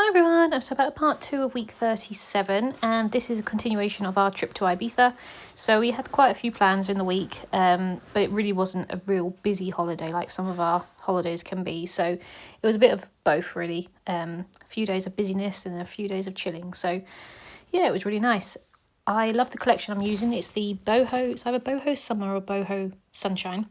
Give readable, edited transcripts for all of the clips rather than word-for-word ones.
Hi everyone, so about part 2 of week 37, and this is a continuation of our trip to Ibiza. So we had quite a few plans in the week, but it really wasn't a real busy holiday like some of our holidays can be. So it was a bit of both really, a few days of busyness and a few days of chilling. So yeah, it was really nice. I love the collection I'm using. It's the boho, it's either boho summer or boho sunshine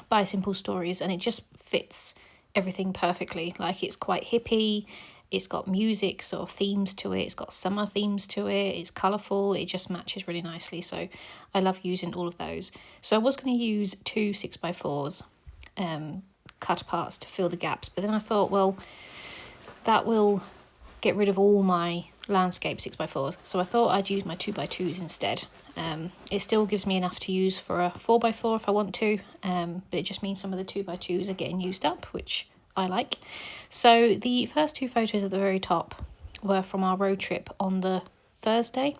by Simple Stories, and it just fits everything perfectly. Like, it's quite hippie, it's got music sort of themes to it, it's got summer themes to it, it's colourful, it just matches really nicely. So I love using all of those. So I was going to use two 6x4s cut parts to fill the gaps, but then I thought, well, that will get rid of all my landscape 6x4s, so I thought I'd use my 2x2s instead. It still gives me enough to use for a 4x4 if I want to, but it just means some of the 2x2s are getting used up, which I like. So the first two photos at the very top were from our road trip on the Thursday.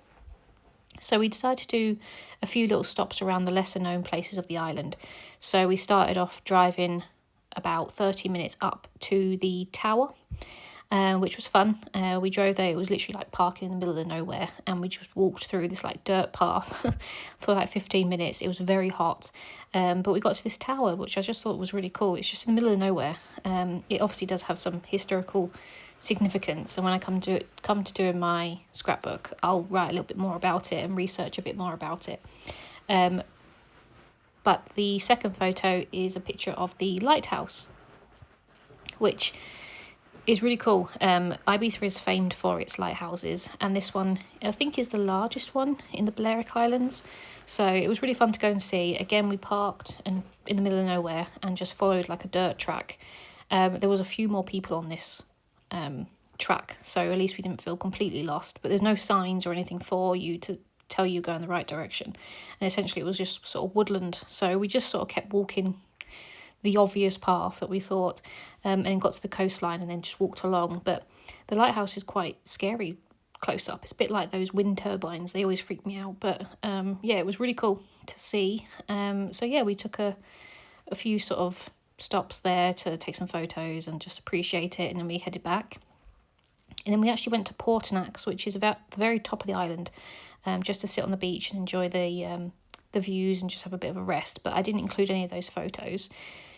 So we decided to do a few little stops around the lesser known places of the island. So we started off driving about 30 minutes up to the tower, which was fun. We drove there, it was literally like parking in the middle of nowhere, and we just walked through this like dirt path for like 15 minutes. It was very hot, but we got to this tower, which I just thought was really cool. It's just in the middle of nowhere. It obviously does have some historical significance, and when I come to doing my scrapbook, I'll write a little bit more about it and research a bit more about it. But the second photo is a picture of the lighthouse, which is really cool. Ibiza is famed for its lighthouses, and this one I think is the largest one in the Balearic Islands. So it was really fun to go and see. Again, we parked in the middle of nowhere and just followed like a dirt track. There was a few more people on this track, so at least we didn't feel completely lost, but there's no signs or anything for you to tell you go in the right direction, and essentially it was just sort of woodland, so we just sort of kept walking the obvious path that we thought, and got to the coastline and then just walked along. But the lighthouse is quite scary close up. It's a bit like those wind turbines, they always freak me out, but yeah, it was really cool to see. So yeah, we took a few sort of stops there to take some photos and just appreciate it, and then we headed back. And then we actually went to Portinax, which is about the very top of the island, just to sit on the beach and enjoy the views and just have a bit of a rest. But I didn't include any of those photos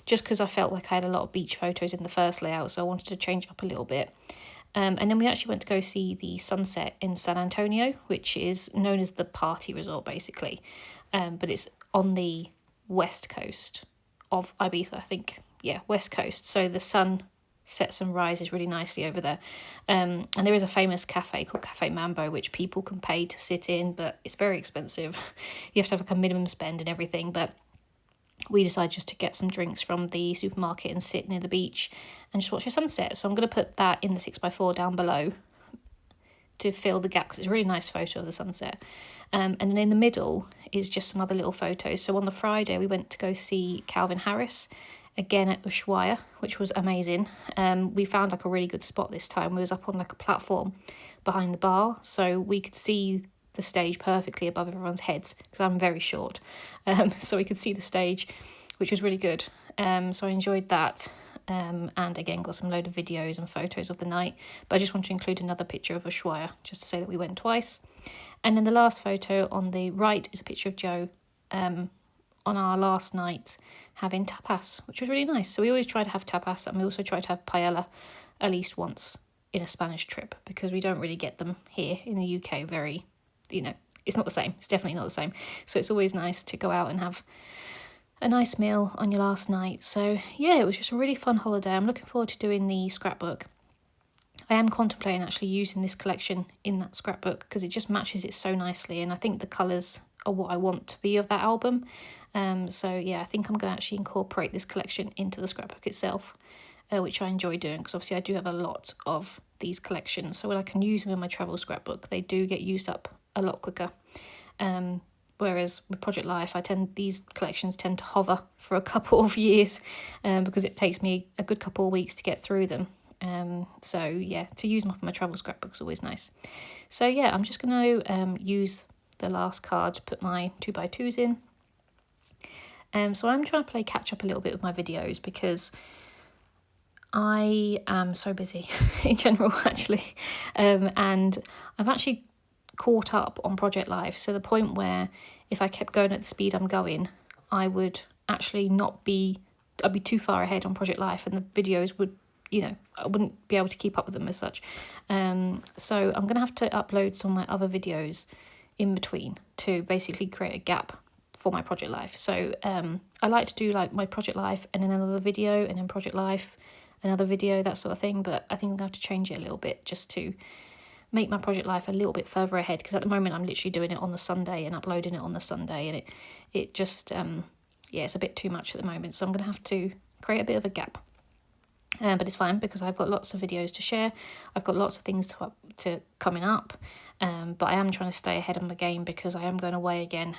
just because I felt like I had a lot of beach photos in the first layout, so I wanted to change up a little bit. And then we actually went to go see the sunset in San Antonio, which is known as the party resort basically, but it's on the west coast of Ibiza, I think. Yeah, west coast. So the sun sets and rises really nicely over there. And there is a famous cafe called Cafe Mambo, which people can pay to sit in, but it's very expensive. You have to have like a minimum spend and everything, but we decided just to get some drinks from the supermarket and sit near the beach and just watch the sunset. So I'm going to put that in the 6x4 down below to fill the gap, because it's a really nice photo of the sunset. And then in the middle is just some other little photos. So on the Friday we went to go see Calvin Harris again at Ushuaia, which was amazing. We found like a really good spot this time. We was up on like a platform behind the bar, so we could see the stage perfectly above everyone's heads, because I'm very short, so we could see the stage, which was really good. So I enjoyed that, and again got some load of videos and photos of the night. But I just want to include another picture of Ushuaia just to say that we went twice. And then the last photo on the right is a picture of Joe on our last night having tapas, which was really nice. So we always try to have tapas, and we also try to have paella at least once in a Spanish trip, because we don't really get them here in the UK very, it's not the same. It's definitely not the same. So it's always nice to go out and have a nice meal on your last night. So yeah, it was just a really fun holiday. I'm looking forward to doing the scrapbook. I am contemplating actually using this collection in that scrapbook, because it just matches it so nicely, and I think the colours are what I want to be of that album. So yeah, I think I'm going to actually incorporate this collection into the scrapbook itself, which I enjoy doing, because obviously I do have a lot of these collections, so when I can use them in my travel scrapbook, they do get used up a lot quicker. Whereas with Project Life, these collections tend to hover for a couple of years, because it takes me a good couple of weeks to get through them. So yeah, to use them up in my travel scrapbook is always nice. So yeah, I'm just going to use the last card to put my 2x2s in. So I'm trying to play catch up a little bit with my videos, because I am so busy in general, actually, and I've actually caught up on Project Life, so the point where if I kept going at the speed I'm going, I would actually not be, I'd be too far ahead on Project Life, and the videos would, I wouldn't be able to keep up with them as such. So I'm going to have to upload some of my other videos in between to basically create a gap for my Project Life. So I like to do like my Project Life and then another video, and then Project Life, another video, that sort of thing. But I think I'm going to have to change it a little bit just to make my Project Life a little bit further ahead, because at the moment I'm literally doing it on the Sunday and uploading it on the Sunday, and it just it's a bit too much at the moment. So I'm going to have to create a bit of a gap. But it's fine because I've got lots of videos to share. I've got lots of things to coming up. But I am trying to stay ahead of my game because I am going away again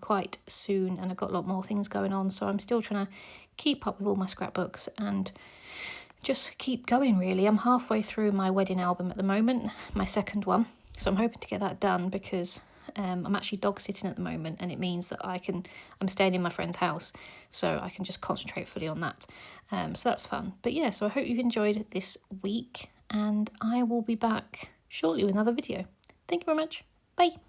quite soon, and I've got a lot more things going on. So I'm still trying to keep up with all my scrapbooks and just keep going, really. I'm halfway through my wedding album at the moment, my second one. So I'm hoping to get that done because I'm actually dog sitting at the moment, and it means that I'm staying in my friend's house, so I can just concentrate fully on that. So that's fun. But yeah, so I hope you've enjoyed this week, and I will be back shortly with another video. Thank you very much. Bye.